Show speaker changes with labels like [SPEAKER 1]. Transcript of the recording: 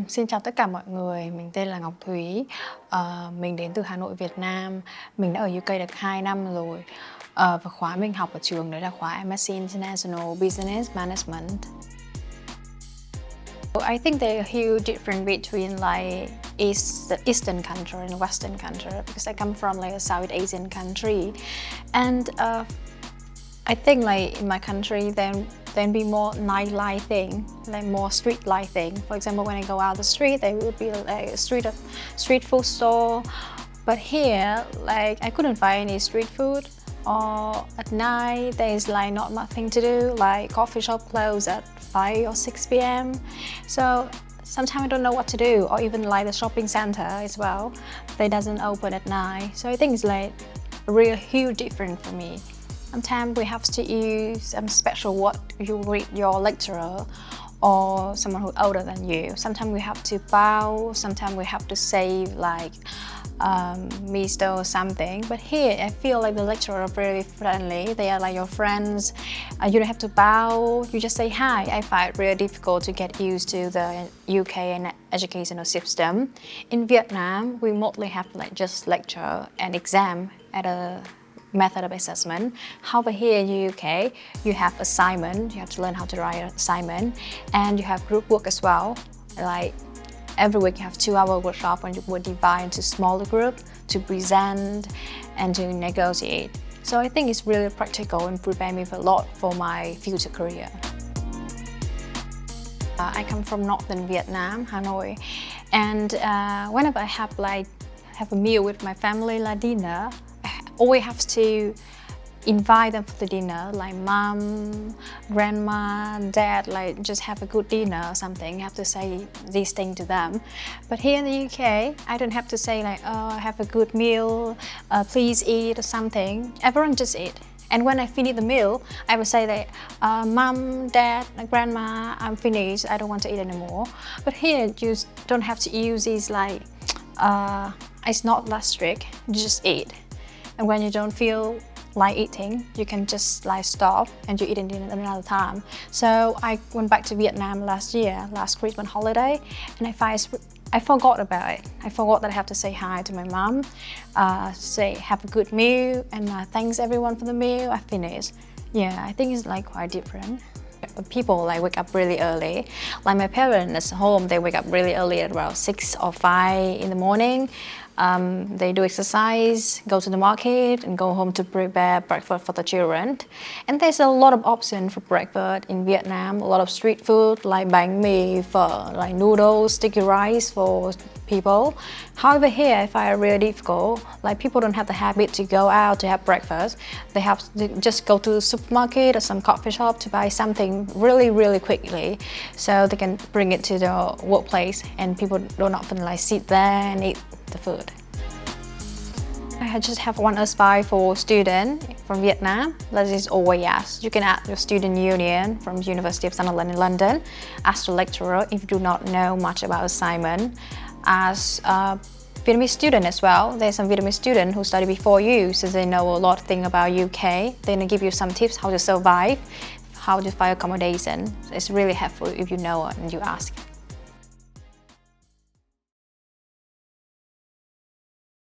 [SPEAKER 1] Xin chào tất cả mọi người, mình tên là Ngọc Thúy. Mình đến từ Hà Nội, Việt Nam. Mình đã ở UK được 2 năm rồi. Và khóa mình học ở trường đấy là khóa MSc International Business Management. I think there's a huge difference between like the Eastern country and Western country because I come from like a South Asian country, and I think like in my country then be more nightlife thing, like more street life thing. For example, when I go out the street, there will be like a street food store. But here, like I couldn't find any street food. Or at night, there is like not nothing to do. Like coffee shop close at 5 or 6 p.m. So sometimes I don't know what to do. Or even like the shopping center as well, they doesn't open at night. So I think it's like a real huge difference for me. Sometimes we have to use some special word you read your lecturer or someone who's older than you. Sometimes we have to bow, sometimes we have to say like Mr. or something. But here I feel like the lecturer are very friendly. They are like your friends. You don't have to bow, you just say hi. I find it really difficult to get used to the UK and educational system. In Vietnam, we mostly have like just lecture and exam at a method of assessment. However, here in the UK, you have assignment. You have to learn how to write an assignment, and you have group work as well. Like every week, you have 2-hour workshop, and you would divide into smaller group to present and to negotiate. So I think it's really practical and prepare me a lot for my future career. I come from northern Vietnam, Hanoi, and whenever I have a meal with my family, like dinner, always have to invite them for the dinner, like mom, grandma, dad, like just have a good dinner or something. I have to say these things to them. But here in the UK, I don't have to say like, oh, have a good meal, please eat or something. Everyone just eat. And when I finish the meal, I will say that, mom, dad, grandma, I'm finished, I don't want to eat anymore. But here, you don't have to use these like, it's not that strict, you just eat. And when you don't feel like eating, you can just like stop and you eat it another time. So I went back to Vietnam last Christmas holiday, and I forgot about it. I forgot that I have to say hi to my mom, say have a good meal, and thanks everyone for the meal. I finished. Yeah, I think it's like quite different. People like wake up really early. Like my parents at home, they wake up really early at around 6 or 5 in the morning. They do exercise, go to the market, and go home to prepare breakfast for the children. And there's a lot of options for breakfast in Vietnam. A lot of street food like bánh mì, phở, like noodles, sticky rice for people. However, here I find it really difficult. Like people don't have the habit to go out to have breakfast. They have to just go to the supermarket or some coffee shop to buy something really quickly, so they can bring it to the workplace. And people don't often like sit there and eat the food. I just have one advice for students from Vietnam. That is always ask. You can ask your student union from University of Sunderland in London. Ask the lecturer if you do not know much about assignment. Ask Vietnamese student as well. There's some Vietnamese student who study before you, so they know a lot of things about UK. They're gonna give you some tips how to survive, how to find accommodation. It's really helpful if you know and you ask.